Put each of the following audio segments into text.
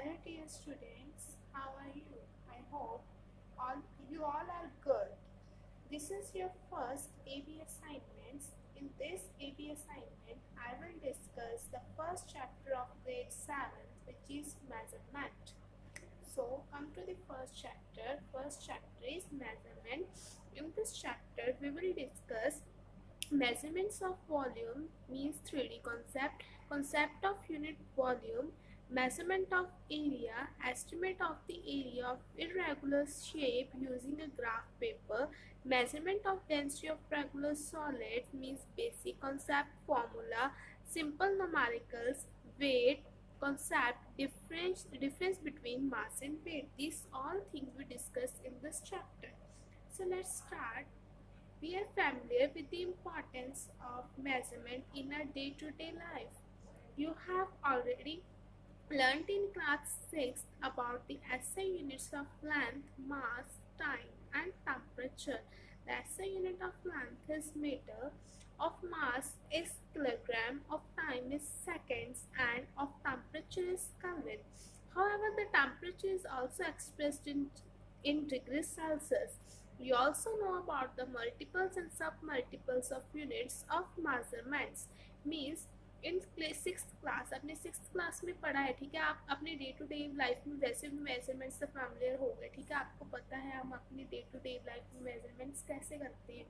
Hello dear students, how are you? I hope you all are good. This is your first AB assignments. In this AB assignment, I will discuss the first chapter of grade 7th, which is measurement. So come to the first chapter. First chapter is measurement. In this chapter, we will discuss measurements of volume means 3D concept of unit volume, measurement of area, estimate of the area of irregular shape using a graph paper, measurement of density of regular solids means basic concept, formula, simple numericals, weight, concept, difference between mass and weight. These all things we discussed in this chapter. So let's start. We are familiar with the importance of measurement in our day-to-day life. You have already learned in class 6 about the SI units of length, mass, time and temperature. The SI unit of length is meter, of mass is kilogram, of time is seconds and of temperature is Kelvin. However, the temperature is also expressed in degrees Celsius. We also know about the multiples and submultiples of units of measurements. Means in sixth class अपने sixth class में पढ़ा है, ठीक है। आप अपने day to day life में वैसे भी मेजरमेंट्स से फैमिलियर हो गए, ठीक है। आपको पता है हम अपनी डे टू डे लाइफ में मेजरमेंट्स कैसे करते हैं।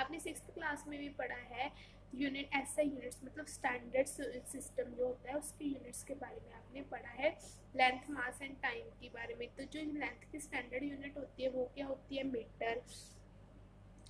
आपने सिक्स्थ क्लास में भी पढ़ा है यूनिट एसआई यूनिट्स मतलब स्टैंडर्ड सिस्टम जो होता है उसके यूनिट्स के बारे में आपने पढ़ा है, लेंथ मास एंड टाइम के बारे में। तो जो लेंथ की स्टैंडर्ड यूनिट होती है वो क्या होती है, मीटर,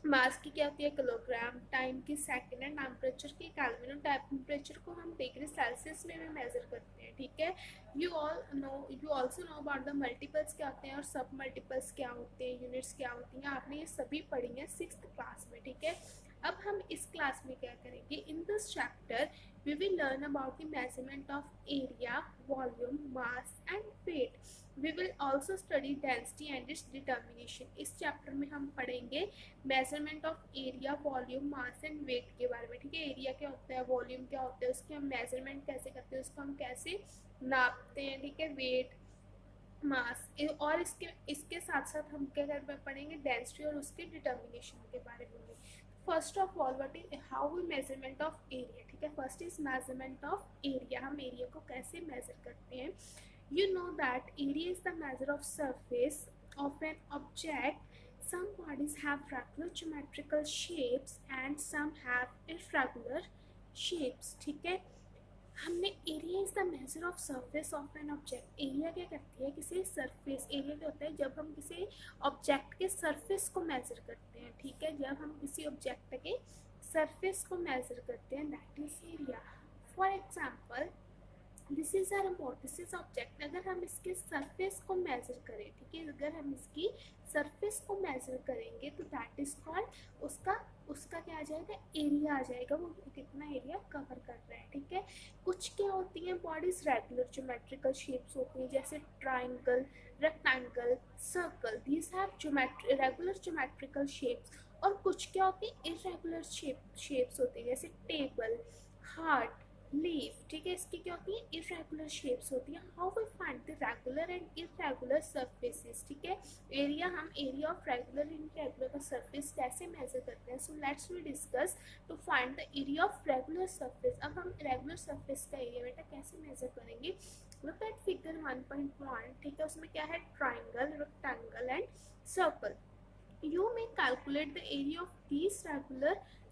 मास की क्या होती है, किलोग्राम, टाइम की सेकंड एंड टेम्परेचर की केल्विन। और टेम्परेचर को हम डिग्री सेल्सियस में भी मेजर करते हैं, ठीक है। You also know about the multiples क्या होते हैं और सब मल्टीपल्स क्या होते हैं, यूनिट्स क्या होती हैं, आपने ये सभी पढ़ी हैं सिक्स्थ क्लास में, ठीक है। अब हम इस क्लास में क्या करेंगे, in this chapter we will learn about the measurement of area, volume, mass and weight. We will also study density and its determination. इस चैप्टर में हम पढ़ेंगे measurement of area, volume, mass and weight के बारे में, ठीक है। Area क्या होता है, वॉल्यूम क्या होता है, उसकी हम मेजरमेंट कैसे करते हैं, उसको हम कैसे नापते हैं, ठीक है, वेट, मास। और इसके साथ साथ हम क्या पढ़ेंगे, डेंसिटी और उसके डिटर्मिनेशन के बारे में। First of all what is how we measurement of area, ठीक है। First is measurement of area, हम एरिया को कैसे मेजर करते हैं। You know that area is the measure of surface of an object. Some bodies have regular geometrical shapes and some have irregular shapes, ठीक है। हमने area is the measure of surface of an object. Area क्या करती है, किसी surface, area क्या होता है जब हम किसी ऑब्जेक्ट के सरफेस को मेजर करते हैं, ठीक है। जब हम किसी ऑब्जेक्ट के सरफेस को मेजर करते हैं that is area. For example this is our remote, this is object. अगर हम इसके सरफेस को मेजर करें, ठीक है, अगर हम इसकी सरफेस को मेजर करेंगे तो दैट इज कॉल्ड उसका क्या आ जाएगा, एरिया आ जाएगा, वो कितना एरिया कवर कर रहा है, ठीक है। कुछ क्या होती हैं बॉडीज, रेगुलर ज्योमेट्रिकल शेप्स होती हैं जैसे triangle, rectangle, circle, these have regular geometrical shapes. और कुछ क्या होती है, इरेगुलर शेप्स होती है जैसे टेबल, हार्ट, लीफ, ठीक है। इसकी क्या होती है, इरेगुलर शेप्स होती है। How we find the regular and irregular surfaces, ठीक है। एरिया, हम area of regular and irregular का सरफेस कैसे मेजर करते हैं। So let's we discuss to find the area of regular surface. अब हम रेगुलर सरफेस का एरिया बेटा कैसे मेजर करेंगे। लुक एट फिगर 1.1, ठीक है। उसमें क्या है, triangle, rectangle and circle. You may calculate the area of these regular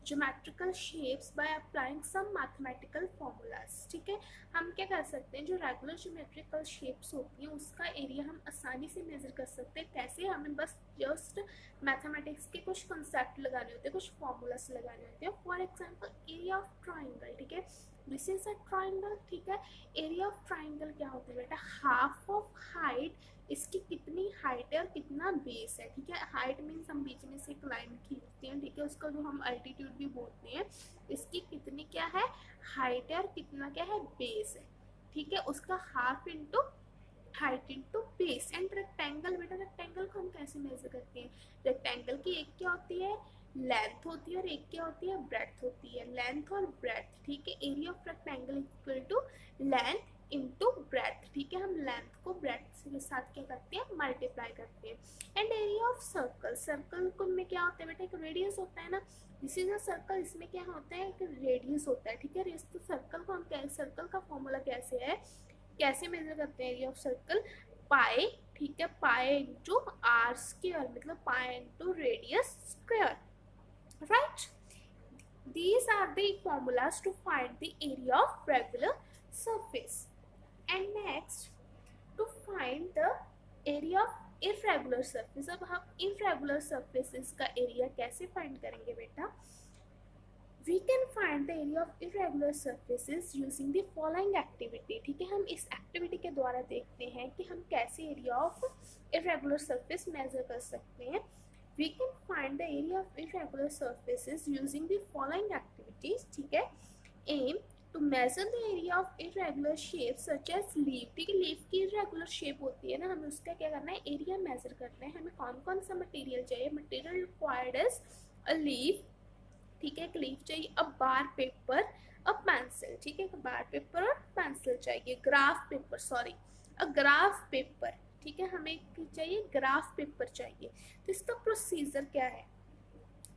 geometrical shapes by applying some mathematical formulas, ठीक है। हम क्या कर सकते हैं, जो रेगुलर ज्योमेट्रिकल शेप्स होती हैं उसका एरिया हम आसानी से मेजर कर सकते हैं। कैसे, हमें बस जस्ट मैथमेटिक्स के कुछ कंसेप्ट लगाने होते हैं, कुछ फॉर्मूलास लगाने होते हैं। For example area of triangle, ठीक है, दिस इज अ ट्राइंगल, ठीक है। एरिया ऑफ ट्राइंगल क्या होता है बेटा, हाफ ऑफ हाइट, इसकी कितनी हाइट है और कितना बेस है, ठीक है। हाइट मीन्स हम बीच में से एक लाइन खींचते हैं, ठीक है, उसका जो हम अल्टीट्यूड भी बोलते हैं। इसकी कितनी क्या है, हाइट है और कितना क्या है, बेस है, ठीक है। उसका half into height into base. And rectangle, बेटा रेक्टेंगल को हम कैसे मेजर करते हैं। रेक्टेंगल की एक क्या होती है, लेंथ होती है और एक क्या होती है, ब्रेड्थ होती है। लेंथ और ब्रेड्थ, ठीक है। Area of rectangle equal to length into breadth, ठीक है। हम लेंथ को के साथ क्या करते हैं, मल्टीप्लाई करते हैं। And area of circle, circle को में क्या होता है बेटा, एक रेडियस होता है ना, दिस इज अ सर्कल, इसमें क्या होता है, एक रेडियस होता है, ठीक है। तो सर्कल को हम क्या, सर्कल का फॉर्मूला कैसे है, कैसे मेजर करते हैं एरिया ऑफ सर्कल, पाई, ठीक है, पाई इंटू आर स्क्वायर, मतलब पाई into radius square, right. These are the formulas to find the area of regular surface. And next, to find the area of irregular surface, अब हम irregular surfaces का area कैसे find करेंगे बेटा, we can find the area of irregular surfaces using the following activity, ठीक है। हम इस activity के द्वारा देखते हैं कि हम कैसे area of irregular surface measure कर सकते हैं। We can find the area of irregular surfaces using the following activities, ठीक है। Aim to measure the area of irregular shapes such as leaf, ठीक है, लीफ की irregular shape होती है ना, हमें उसका क्या करना है, एरिया मेजर करना है। हमें कौन कौन सा मटेरियल चाहिए, material required is a leaf, ठीक है, एक लीफ चाहिए, अ बार पेपर, अ पेंसिल, ठीक है, बार पेपर और पेंसिल चाहिए, graph paper, sorry, a graph paper, ठीक है, हमें चाहिए ग्राफ पेपर चाहिए। तो इसका प्रोसीजर क्या है,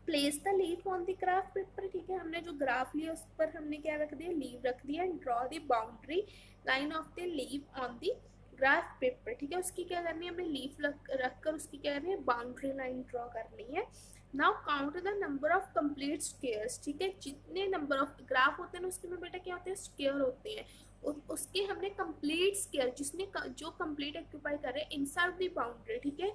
place the leaf on the graph paper, ठीक है, हमने जो ग्राफ लिया उस पर हमने क्या रख दिया, लीव रख दिया, and draw the boundary line of the leaf on the graph paper, ठीक है, उसकी क्या करनी है, हमें लीफ रख कर उसकी क्या करनी है, बाउंड्री लाइन ड्रॉ करनी है। Now count the number of complete squares, ठीक है, जितने नंबर ऑफ ग्राफ होते हैं उसके में बेटा क्या होते हैं, स्क्वायर होते हैं, उसके हमने कंप्लीट स्क्वायर, जिसने जो कंप्लीट ऑक्यूपाई कर रहे हैं इनसाइड द बाउंड्री, ठीक है,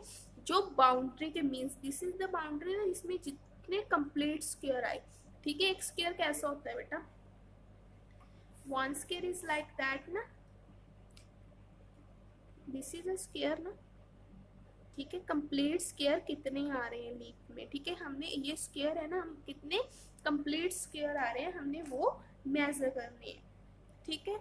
जो बाउंड्री के means this is the boundary ना, जिसमें जितने कंप्लीट स्क्वायर आए, ठीक है। एक स्क्वायर कैसा होता है बेटा, one square is like that ना, दिस इज अ स्क्वायर ना, ठीक है। कंप्लीट स्क्वायर कितने आ रहे हैं लीफ में, ठीक है, हमने ये स्क्वायर है ना, हम कितने कंप्लीट स्क्वायर आ रहे हैं हमने वो मेजर करने हैं, ठीक है।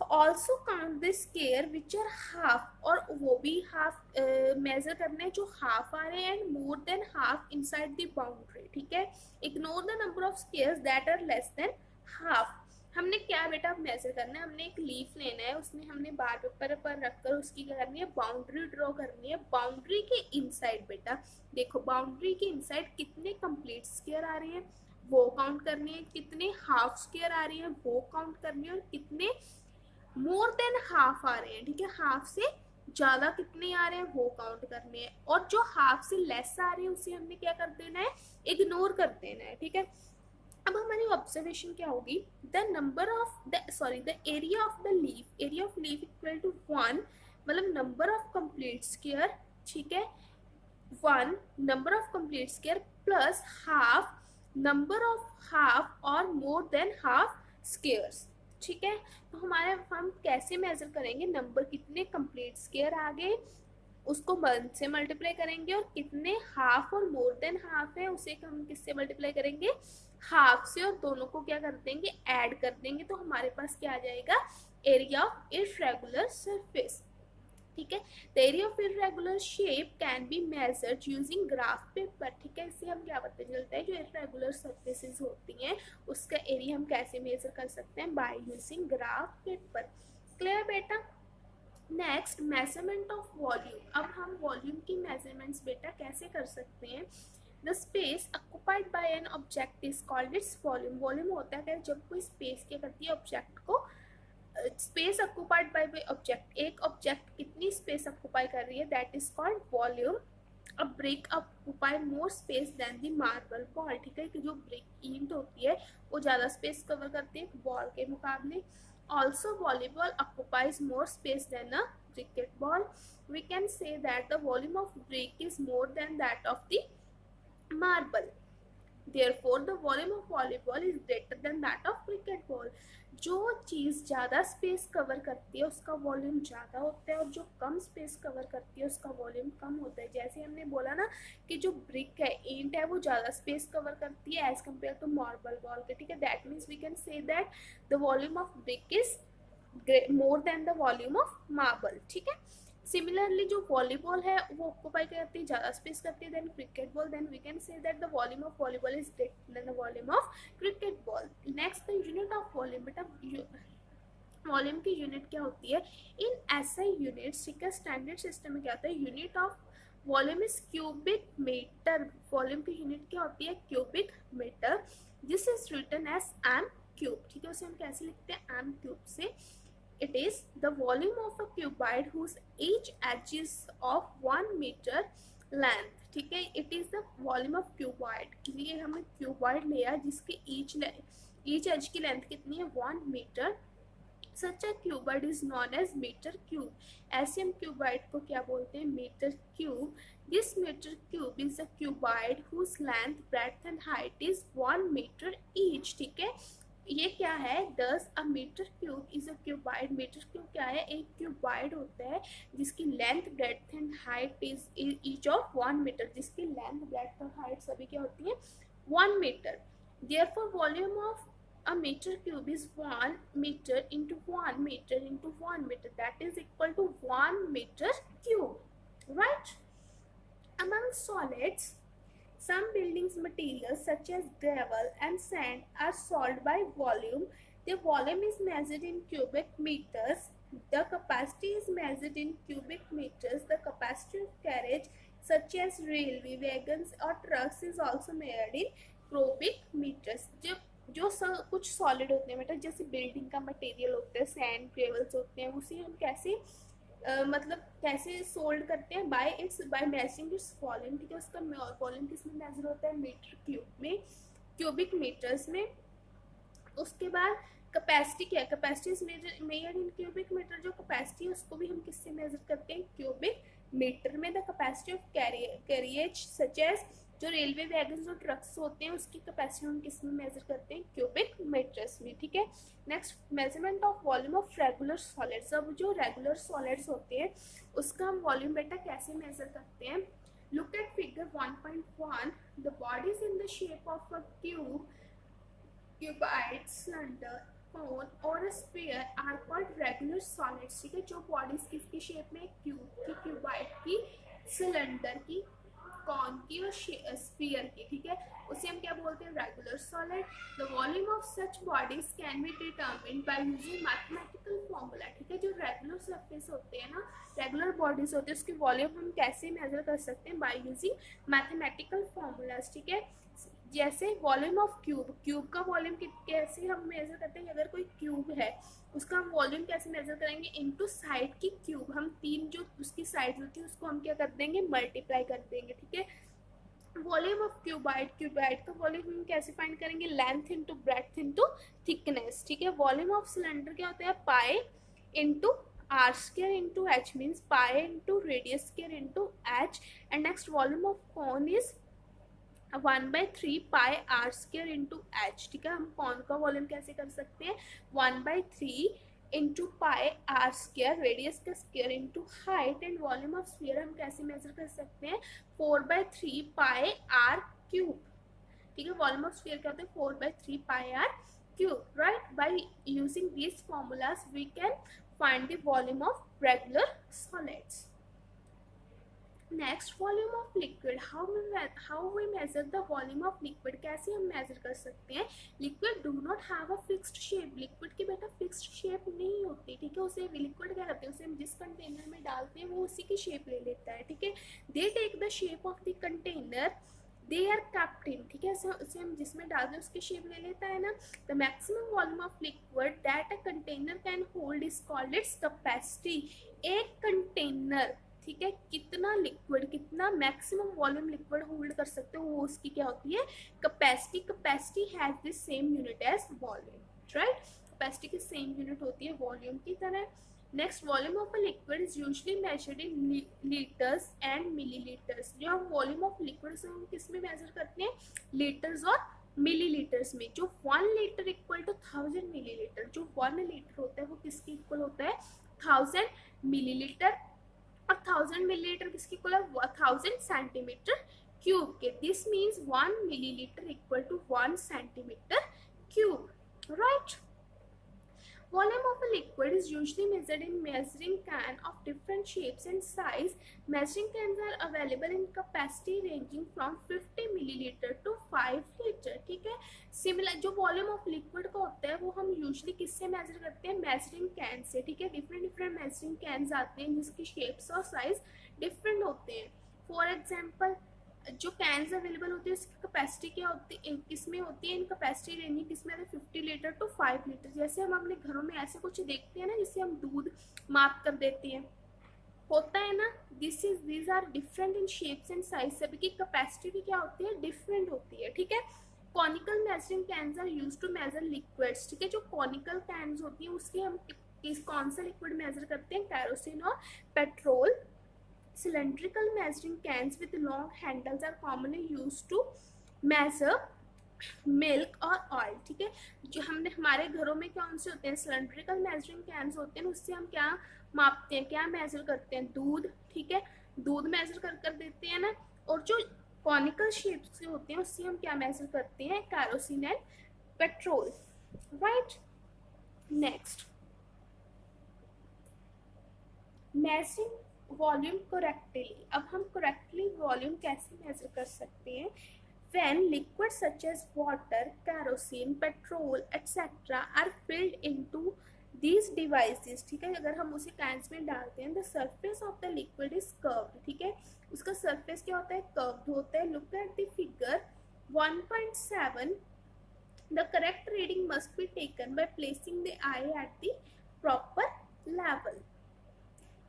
Also count the square which are half, और वो भी हाफ मेजर करना है जो हाफ आ रहे हैं, and more than half inside the boundary, ठीक है। Ignore the number of squares that are less than half, हमने क्या बेटा मेजर करना है, हमने एक लीफ लेना है, उसमें हमने बार पेपर पर रखकर उसकी क्या करनी है, बाउंड्री ड्रॉ करनी है। बाउंड्री के इनसाइड बेटा देखो, बाउंड्री के इनसाइड कितने कंप्लीट स्क्वायर आ रहे हैं वो काउंट करनी है, कितने हाफ स्क्वायर आ रही है वो काउंट करनी है, और कितने मोर देन हाफ आ रहे हैं, ठीक है, हाफ से ज्यादा कितने आ रहे हैं वो काउंट करने हैं, और जो हाफ से लेस आ रहे हैं उसे हमने क्या कर देना है, इग्नोर कर देना है, ठीक है। अब हमारी ऑब्जर्वेशन क्या होगी, the number of the sorry the area of the leaf, area of leaf equal to 1, मतलब नंबर ऑफ कंप्लीट स्क्वायर, ठीक है, 1 number of complete square plus half number of half और मोर देन हाफ स्क्वायर्स, ठीक है। तो हमारे हम कैसे मेजर करेंगे, नंबर कितने कंप्लीट स्क्वायर आ गए उसको 1 से मल्टीप्लाई करेंगे, और कितने हाफ और मोर देन हाफ है उसे हम किससे मल्टीप्लाई करेंगे, हाफ से, और दोनों को क्या कर देंगे, ऐड कर देंगे, तो हमारे पास क्या आ जाएगा, एरिया ऑफ इर्रेगुलर सरफेस, ठीक है। The area of irregular shape can be measured using graph paper, ठीक है। इससे हम क्या पता चलता है, जो इर्रेगुलर सरफेसेस होती हैं उसका एरिया हम कैसे मेजर कर सकते हैं, by using graph paper, clear बेटा। नेक्स्ट, मेजरमेंट ऑफ वॉल्यूम, अब हम वॉल्यूम की मेजरमेंट्स बेटा कैसे कर सकते हैं, the space occupied bye an object is called its volume, volume होता है जब कोई स्पेस क्या करती है ऑब्जेक्ट को, स्पेस ऑक्युपाइड बाय ऑब्जेक्ट, एक ऑब्जेक्ट कितनी स्पेस ऑक्युपाई कर रही है, that is called volume. A brick occupy more space than the marble ball, ठीक है, कि जो ब्रिक ईंट होती है वो ज़्यादा स्पेस कवर करती है बॉल के मुकाबले। Also volleyball occupies more space than a cricket ball, we can say that the volume of brick is more than that of the marble, therefore the volume of volleyball is greater than that of cricket ball, जो चीज़ ज़्यादा space cover करती है उसका volume ज़्यादा होता है, और जो कम स्पेस कवर करती है उसका वॉल्यूम कम होता है। जैसे हमने बोला ना कि जो ब्रिक है, ईंट है, वो ज़्यादा स्पेस कवर करती है as compare to marble ball के, ठीक है। That means we can say that the volume of brick is more than the volume of marble, ठीक है। सिमिलरली जो वॉलीबॉल है वो ऑक्युपाई करती है, ज़्यादा स्पेस करती है than cricket ball, then we can say that the volume of volleyball is greater than the volume of cricket ball. Next, the unit of volume, बेटा वॉल्यूम की यूनिट क्या होती है इन एसआई यूनिट्स, ठीक है। Standard system में क्या होता है, unit of volume is cubic metre. Volume की यूनिट क्या होती है, cubic metre. This is written as M cube, ठीक है। उसे हम कैसे लिखते हैं, एम क्यूब से। It is the volume of a cuboid whose each edge is of 1 metre length, ठीक है। It is the volume of cuboid, के लिए हमने क्यूबाइड लिया जिसके ईच एज की लेंथ कितनी है, 1 metre. Such a cuboid is known as metre cube. ऐसे हम क्यूबाइड को क्या बोलते हैं, metre cube. This metre cube is a cuboid whose length, breadth and height is 1 metre each, ठीक है। ये क्या है, this a metre cube is a cuboid. Metre cube क्या है, एक क्यूबाइड होता है जिसकी length, breadth and height is each of 1 metre, जिसकी लेंथ, ब्रेड्थ और हाइट सभी क्या होती है, 1 metre. Therefore, volume of a meter cube is 1 meter into 1 meter into 1 meter, that is equal to 1 meter cube, right? Among solids, some buildings materials such as gravel and sand are solved by volume. The volume is measured in cubic meters. The capacity is measured in cubic meters. The capacity of carriage such as railway, wagons or trucks is also measured in cubic metres. जो कुछ solid होते हैं, मतलब जैसे building का material होता है, sand, gravels होते हैं, उसे हम कैसे मतलब कैसे सोल्ड करते हैं, बाय मेजरिंग इट्स वॉल्यूम, ठीक है। उसका वॉल्यूम किसमें मेजर होता है, मीटर क्यूब में, क्यूबिक मीटर्स में। उसके बाद कैपेसिटी क्या है, capacity is measured in cubic metre. जो कैपेसिटी है उसको भी हम किससे मेजर करते हैं, क्यूबिक मीटर में। The capacity of carriage such as, जो रेलवे वैगन्स और ट्रक्स होते हैं उसकी कैपेसिटी हम किस में मेजर करते हैं, क्यूबिक मीटर्स में, ठीक है। Next, measurement of volume of regular solids. अब जो रेगुलर सॉलिड्स होते हैं उसका हम वॉल्यूम बेटा कैसे मेजर करते हैं। Look at figure 1.1। The bodies in the shape of a cube, cuboid, cylinder, cone और sphere are called regular solids, ठीक है। जो बॉडीज किसकी शेप में, क्यूब की, क्यूबाइड की, सिलेंडर की, कॉन की और स्फीयर की, ठीक है, उसे हम क्या बोलते हैं, regular solid. The volume of such bodies can be determined by using mathematical formula, ठीक है। जो रेगुलर सरफेस होते हैं ना, रेगुलर बॉडीज होते हैं, उसकी वॉल्यूम हम कैसे मेजर कर सकते हैं, बाय यूजिंग मैथमेटिकल फॉर्मूलाज, ठीक है। जैसे वॉल्यूम ऑफ क्यूब, क्यूब का वॉल्यूम कैसे हम मेजर करते हैं, अगर कोई क्यूब है उसका हम वॉल्यूम कैसे मेजर करेंगे, इनटू साइड की क्यूब। हम 3 जो उसकी साइड होती है उसको हम क्या कर देंगे, मल्टीप्लाई कर देंगे, ठीक है। वॉल्यूम ऑफ क्यूबाइड, क्यूबाइड का वॉल्यूम हम कैसे फाइंड करेंगे, length into breadth into thickness, ठीक है। वॉल्यूम ऑफ सिलेंडर क्या होता है, pi into R square into H, means pi into radius square into H. And next, volume of cone is 1/3 pi are square into H, ठीक है। हम cone का volume कैसे कर सकते हैं, 1/3 into pi are square, radius का square into height. And volume of sphere हम कैसे मेजर कर सकते हैं, 4/3 पाई आर क्यूब, ठीक है। वॉल्यूम ऑफ स्फीयर क्या होता है, 4/3 pi r cube, right. By using these formulas we can find the volume of regular solids. Next, volume of liquid. How we measure the volume of liquid, कैसे हम measure कर सकते हैं। Liquid do not have a fixed shape, liquid की बेटा fixed shape नहीं होती, ठीक है। उसे लिक्विड क्या करते हैं, उसे हम जिस कंटेनर में डालते हैं वो उसी की शेप ले लेता है, ठीक है। They take the shape of the container they are kept in, ठीक है। उसे हम जिसमें डालते हैं उसकी शेप ले लेता है ना। The maximum volume of liquid that a container can hold is called its capacity. एक कंटेनर, ठीक है, कितना लिक्विड, कितना मैक्सिमम वॉल्यूम लिक्विड होल्ड कर सकते हो वो उसकी क्या होती है, capacity. Capacity has the same unit as volume, right. Capacity की सेम यूनिट होती है वॉल्यूम की तरह। Next, volume of a liquid is usually measured in litres and millilitres. जो हम वॉल्यूम ऑफ लिक्विड से हम किस में मेजर करते हैं, लीटर्स और मिलीलीटर्स में। जो 1 लीटर इक्वल टू 1000 मिलीलीटर, जो 1 लीटर होता है वो किसके इक्वल होता है, 1000 मिलीलीटर। और 1000 मिलीलीटर किसकी इक्वल है, 1000 सेंटीमीटर क्यूब के। This means 1 millilitre equal to 1 centimetre cube, right. Volume of a liquid is usually measured in measuring can of different shapes and size. Measuring cans are available in capacity ranging from 50 milliliter to 5 liter. ठीक है, similar जो volume of liquid का होता है वो हम usually किससे measure करते हैं, मेजरिंग कैन से. ठीक है, डिफरेंट डिफरेंट मेजरिंग कैन्स आते हैं जिसकी शेप्स और साइज डिफरेंट होते हैं. फॉर एग्जाम्पल जो कैन्स अवेलेबल होती है उसकी कैपेसिटी क्या होती है, किसमें होती है, इन कैपेसिटी रेंज किसमें आती है 50 लीटर टू 5 लीटर. जैसे हम अपने घरों में ऐसे कुछ देखते हैं ना जिससे हम दूध माप कर देते हैं, होता है ना. These are different in shapes and size. सभी की कैपेसिटी भी क्या होती है, डिफरेंट होती है. ठीक है, conical measuring cans are used to measure liquids. ठीक है, जो कॉनिकल कैन्स होती है उसकी हम कौन सा लिक्विड मेजर करते हैं, कैरोसिन और petrol. Cylindrical measuring cans with long handles are commonly used to measure milk or oil. ठीक है, जो हमने हमारे घरों में कौन से होते हैं, सिलेंड्रिकल मेजरिंग कैन्स होते हैं. उससे हम क्या मापते हैं, क्या मेजर करते हैं, दूध. ठीक है, दूध मेजर कर देते हैं ना. और जो कॉनिकल शेप्स के होते हैं उससे हम क्या मेजर करते हैं, kerosene and petrol. Right, next measuring volume correctly. अब हम करेक्टली वॉल्यूम कैसे मेजर कर सकते हैं, when liquids such as water, kerosene, petrol etc are filled into these devices. ठीक है, अगर हम उसे कैंस में डालते हैं, the surface of the liquid is curved. ठीक है, उसका सरफेस क्या होता है, कर्व्ड होता है. look at the figure 1.7. the correct reading must be taken by placing the eye at the proper level.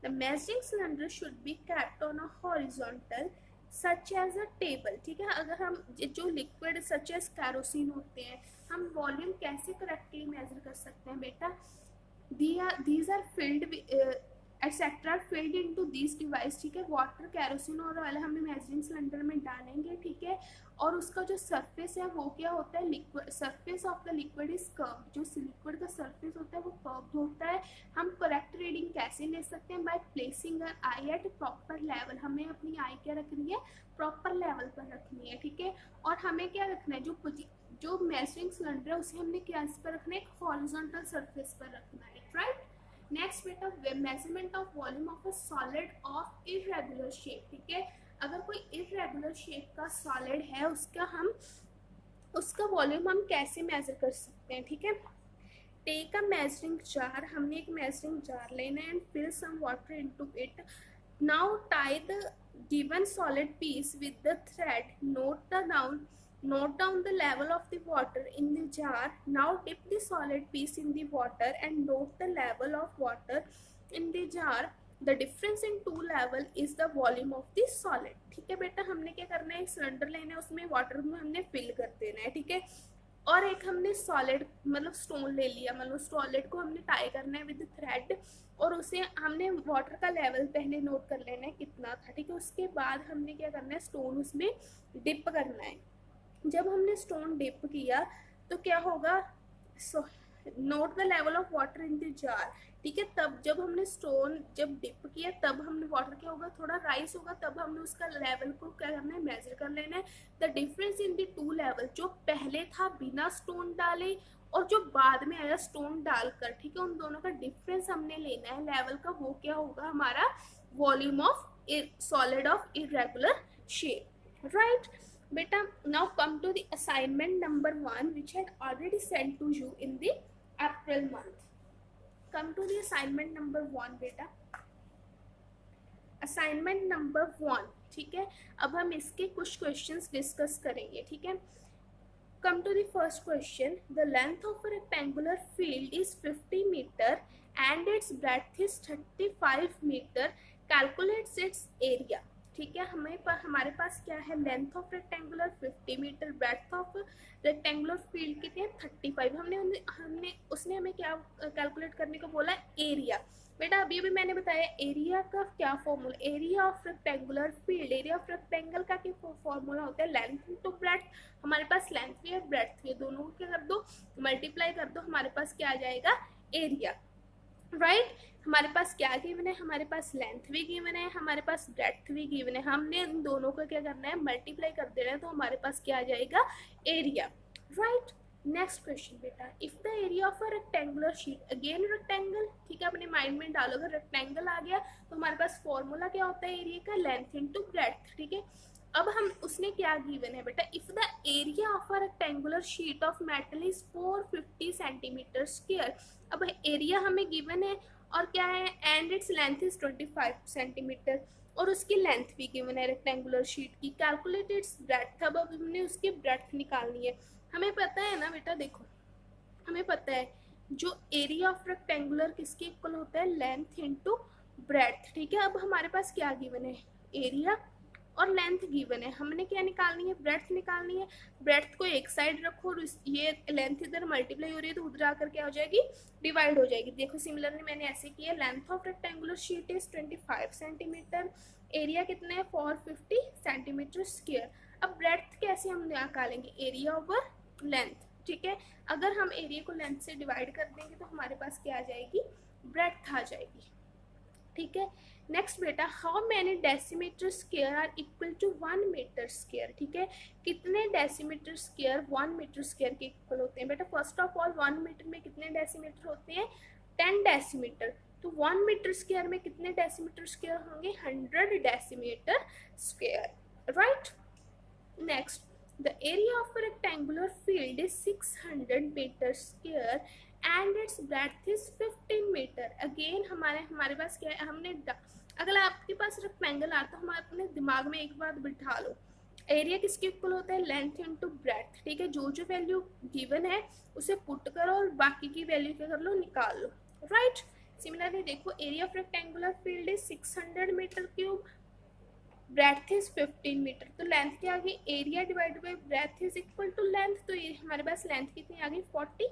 The measuring cylinder should be kept on a horizontal such as a table. ठीक है, अगर हम जो liquid such as kerosene होते हैं हम volume कैसे correctly major कर सकते हैं बेटा, these are filled etcetera field into this device. ठीक है, वाटर, कैरोसिन और ऑयल हमें मेजरिंग सिलेंडर में डालेंगे. ठीक है, और उसका जो सरफेस है वो क्या होता है, liquid. Surface of the liquid is curved. जो लिक्विड का सरफेस होता है वो कर्व्ड होता है. हम करेक्ट रीडिंग कैसे ले सकते हैं, by placing our eye at proper level. हमें अपनी आई क्या रखनी है, प्रॉपर लेवल पर रखनी है. ठीक है, और हमें क्या रखना है, जो मेजरिंग सिलेंडर है उसे हमने क्या इस पर रखना है, एक हॉरिजॉन्टल सरफेस पर रखना है. राइट, नेक्स्ट बेटा measurement of volume of a solid of irregular shape. ठीक है, अगर कोई इरेगुलर शेप का सॉलिड है उसका वॉल्यूम हम कैसे मेजर कर सकते हैं. ठीक है, टेक अ मेजरिंग जार. हमने एक मेजरिंग जार लेना है and fill some water into it. Now tie the given solid piece with the thread. Note down the level of the water in the jar. Now dip the solid piece in the water and note the level of water in the jar. The difference in two level is the volume of the solid. ठीक है बेटा, हमने क्या करना है, एक cylinder लेना है, उसमें वाटर में हमने फिल कर देना है. ठीक है, और एक हमने सॉलिड मतलब स्टोन ले लिया, मतलब सॉलिड को हमने टाई करना है विद थ्रेड और उसे हमने वाटर का लेवल पहले नोट कर लेना है कितना था. ठीक है, उसके बाद हमने क्या करना है, स्टोन उसमें डिप करना है. जब हमने स्टोन डिप किया तो क्या होगा, note the level of water in the jar. ठीक है, तब जब हमने स्टोन डिप किया तब हमने वाटर क्या होगा, थोड़ा राइस होगा, तब हमने उसका लेवल को क्या करना है, मेजर कर लेना है. The difference in the two level, जो पहले था बिना स्टोन डाले और जो बाद में आया स्टोन डालकर. ठीक है, उन दोनों का डिफरेंस हमने लेना है लेवल का. वो क्या होगा, हमारा volume of solid of irregular shape. Right beta, now come to the assignment number 1 which had already sent to you in the April month. Come to the assignment number 1 beta. assignment number 1. ठीक है, अब हम इसके कुछ questions discuss करेंगे. ठीक है, come to the first question. The length of a rectangular field is 50 meter and its breadth is 35 meter. Calculates its area. ठीक है, हमारे पास क्या है, length of rectangular 50 metre, breadth of rectangular field कितने हैं 35. हमने उसने हमें क्या कैलकुलेट करने को बोला, एरिया. बेटा अभी मैंने बताया एरिया का क्या formula, area of rectangular field. Area of rectangle का क्या फॉर्मूला होता है, लेंथ टू ब्रेड्थ. हमारे पास लेंथ भी है ब्रेड्थ भी है, दोनों को क्या कर दो, मल्टीप्लाई कर दो, हमारे पास क्या आ जाएगा, एरिया. राइट, हमारे पास क्या गिवन है, हमारे पास लेंथ भी गिवन है, हमारे पास ब्रेड्थ भी गिवन है. हमने इन दोनों को क्या करना है, मल्टीप्लाई कर देना है, तो हमारे पास क्या आ जाएगा, एरिया. राइट, नेक्स्ट क्वेश्चन बेटा, if the area of a rectangular sheet, again rectangle, ठीक है, अपने माइंड में डालो, अगर रेक्टेंगल आ गया तो हमारे पास फॉर्मूला क्या होता है एरिया का, लेंथ इनटू ब्रेड्थ, ठीक है। अब हम उसने क्या गिवन है बेटा, if the area of a rectangular sheet of metal is 450 centimetre square. अब एरिया हमें गिवन है और क्या है, and its length is 25 centimetre, और उसकी लेंथ भी गिवन है रेक्टेंगुलर शीट की। कैलकुलेट इट्स ब्रेड्थ, अब हमने उसकी ब्रेड्थ निकालनी है। हमें पता है ना बेटा, देखो हमें पता है जो एरिया ऑफ रेक्टेंगुलर किसके इक्वल होता है, लेंथ इनटू ब्रेड्थ, ठीक है। अब हमारे पास क्या गिवन है, एरिया और लेंथ गिवन है, हमने क्या निकालनी है, ब्रेड्थ निकालनी है। ब्रेड्थ को एक साइड रखो और ये लेंथ इधर मल्टीप्लाई हो रही है तो उधर आकर क्या हो जाएगी, डिवाइड हो जाएगी। देखो सिमिलरली मैंने ऐसे किया, length of rectangular sheet is 25 centimetre, area कितना है 450 सेंटीमीटर स्क्वायर। अब ब्रेड्थ कैसे हम निकालेंगे, एरिया ओवर लेंथ, ठीक है। अगर हम एरिया को लेंथ से डिवाइड कर देंगे तो हमारे पास क्या आ जाएगी, ब्रेड्थ आ जाएगी, ठीक है। नेक्स्ट बेटा, how many decimetre square are equal to 1 metre square, ठीक है। कितने डेसीमीटर स्क्वायर 1 मीटर स्क्वायर के इक्वल होते हैं बेटा। फर्स्ट ऑफ ऑल 1 मीटर में कितने डेसीमीटर होते हैं, 10 डेसीमीटर, तो 1 मीटर स्क्वायर में कितने डेसीमीटर स्क्वायर होंगे, 100 decimetre square, right. Next, the area of a rectangular field is 600 meter square and its breadth is 15 meter। Again हमारे पास क्या है, हमने अगर आपके पास रेक्टेंगल आता तो हम अपने दिमाग में एक बात बिठा लो, एरिया किसके इक्वल होता है, लेंथ इनटू ब्रेड्थ, ठीक है। जो जो वैल्यू गिवन है उसे पुट करो और बाकी की वैल्यू क्या कर लो, निकाल लो, राइट। सिमिलरली देखो, area of rectangular field is 600 metre cube, breadth is 15 metre, तो लेंथ क्या आ गई, area divide by breadth is equal to length, तो हमारे पास लेंथ कितनी आ गई, 40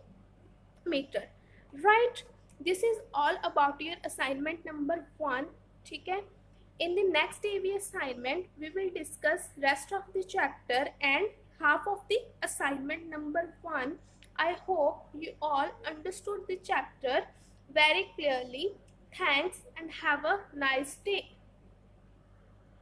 metre, right. This is all about your assignment number 1, ठीक है। In the next AV assignment, we will discuss rest of the chapter and half of the assignment number 1. I hope you all understood the chapter very clearly. Thanks and have a nice day.